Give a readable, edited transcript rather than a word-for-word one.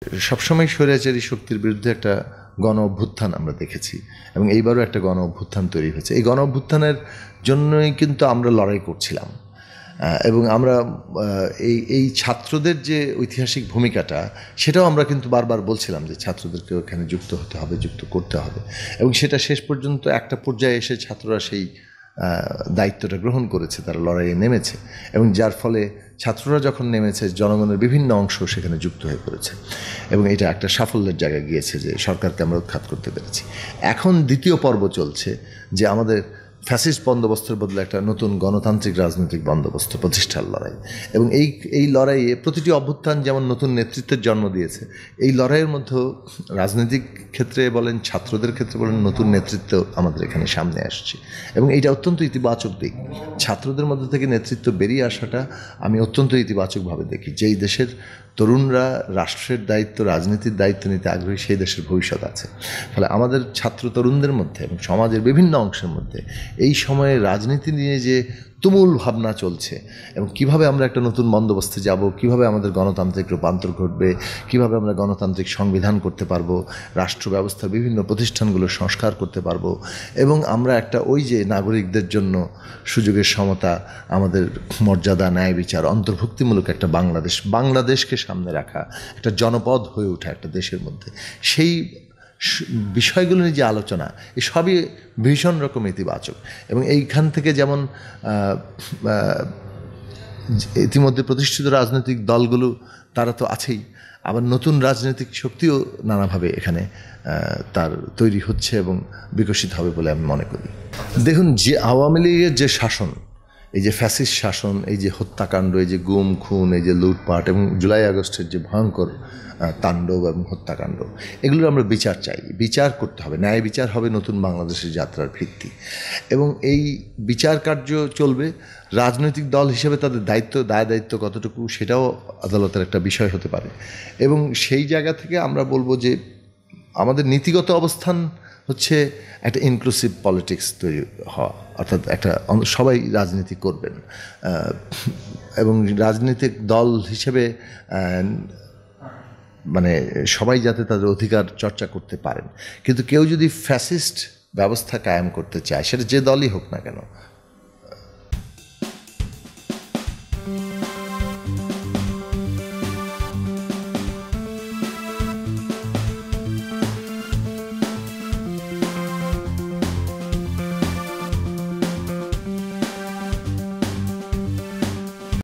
সবসময় স্বৈরাচারী শক্তির বিরুদ্ধে একটা গণ অভ্যুত্থান আমরা দেখেছি এবং এইবারও একটা গণ অভ্যুত্থান তৈরি হয়েছে। এই গণ অভ্যুত্থানের জন্যই কিন্তু আমরা লড়াই করছিলাম এবং আমরা এই ছাত্রদের যে ঐতিহাসিক ভূমিকাটা সেটাও আমরা কিন্তু বারবার বলছিলাম যে ছাত্রদেরকে ওখানে যুক্ত হতে হবে, যুক্ত করতে হবে, এবং সেটা শেষ পর্যন্ত একটা পর্যায়ে এসে ছাত্ররা সেই দায়িত্বটা গ্রহণ করেছে, তারা লড়াইয়ে নেমেছে এবং যার ফলে ছাত্ররা যখন নেমেছে জনগণের বিভিন্ন অংশ সেখানে যুক্ত হয়ে পড়েছে এবং এটা একটা সাফল্যের জায়গায় গিয়েছে যে সরকারকে আমরা উৎখাত করতে পেরেছি। এখন দ্বিতীয় পর্ব চলছে যে আমাদের ফ্যাসিস্ট বন্দোবস্তের বদলে একটা নতুন গণতান্ত্রিক রাজনৈতিক বন্দোবস্ত প্রতিষ্ঠার লড়াই, এবং এই লড়াইয়ে প্রতিটি অভ্যুত্থান যেমন নতুন নেতৃত্বের জন্ম দিয়েছে, এই লড়াইয়ের মধ্যেও রাজনৈতিক ক্ষেত্রে বলেন, ছাত্রদের ক্ষেত্রে বলেন, নতুন নেতৃত্ব আমাদের এখানে সামনে আসছে এবং এইটা অত্যন্ত ইতিবাচক দিক। ছাত্রদের মধ্যে থেকে নেতৃত্ব বেরিয়ে আসাটা আমি অত্যন্ত ইতিবাচকভাবে দেখি। যেই দেশের তরুণরা রাষ্ট্রের দায়িত্ব, রাজনীতির দায়িত্ব নিতে আগ্রহী, সেই দেশের ভবিষ্যৎ আছে। ফলে আমাদের ছাত্র তরুণদের মধ্যে এবং সমাজের বিভিন্ন অংশের মধ্যে এই সময়ে রাজনীতি নিয়ে যে তুমুল ভাবনা চলছে এবং কিভাবে আমরা একটা নতুন বন্দোবস্তে যাব, কিভাবে আমাদের গণতান্ত্রিক রূপান্তর ঘটবে, কিভাবে আমরা গণতান্ত্রিক সংবিধান করতে পারবো, রাষ্ট্র ব্যবস্থার বিভিন্ন প্রতিষ্ঠানগুলো সংস্কার করতে পারবো এবং আমরা একটা ওই যে নাগরিকদের জন্য সুযোগের সমতা, আমাদের মর্যাদা, ন্যায় বিচার, অন্তর্ভুক্তিমূলক একটা বাংলাদেশকে সামনে রাখা, একটা জনপদ হয়ে ওঠা একটা দেশের মধ্যে, সেই বিষয়গুলো নিয়ে যে আলোচনা, এই সবই ভীষণ রকম ইতিবাচক। এবং এইখান থেকে যেমন ইতিমধ্যে প্রতিষ্ঠিত রাজনৈতিক দলগুলো তারা তো আছেই, আবার নতুন রাজনৈতিক শক্তিও নানাভাবে এখানে তার তৈরি হচ্ছে এবং বিকশিত হবে বলে আমি মনে করি। দেখুন, যে আওয়ামী লীগের যে শাসন, এই যে ফ্যাসিস্ট শাসন, এই যে হত্যাকাণ্ড, এই যে গুম খুন, এই যে লুটপাট এবং জুলাই আগস্টের যে ভয়ঙ্কর তাণ্ডব এবং হত্যাকাণ্ড, এগুলোর আমরা বিচার চাই, বিচার করতে হবে, ন্যায় বিচার হবে নতুন বাংলাদেশের যাত্রার ভিত্তি। এবং এই বিচার কার্য চলবে। রাজনৈতিক দল হিসেবে তাদের দায়িত্ব কতটুকু সেটাও আদালতের একটা বিষয় হতে পারে এবং সেই জায়গা থেকে আমরা বলবো যে আমাদের নীতিগত অবস্থান হচ্ছে একটা ইনক্লুসিভ পলিটিক্স তৈরি হওয়া, অর্থাৎ একটা সবাই রাজনীতি করবেন এবং রাজনৈতিক দল হিসেবে মানে সবাই যাতে তাদের অধিকার চর্চা করতে পারেন। কিন্তু কেউ যদি ফ্যাসিস্ট ব্যবস্থা কায়েম করতে চায়, সেটা যে দলই হোক না কেন,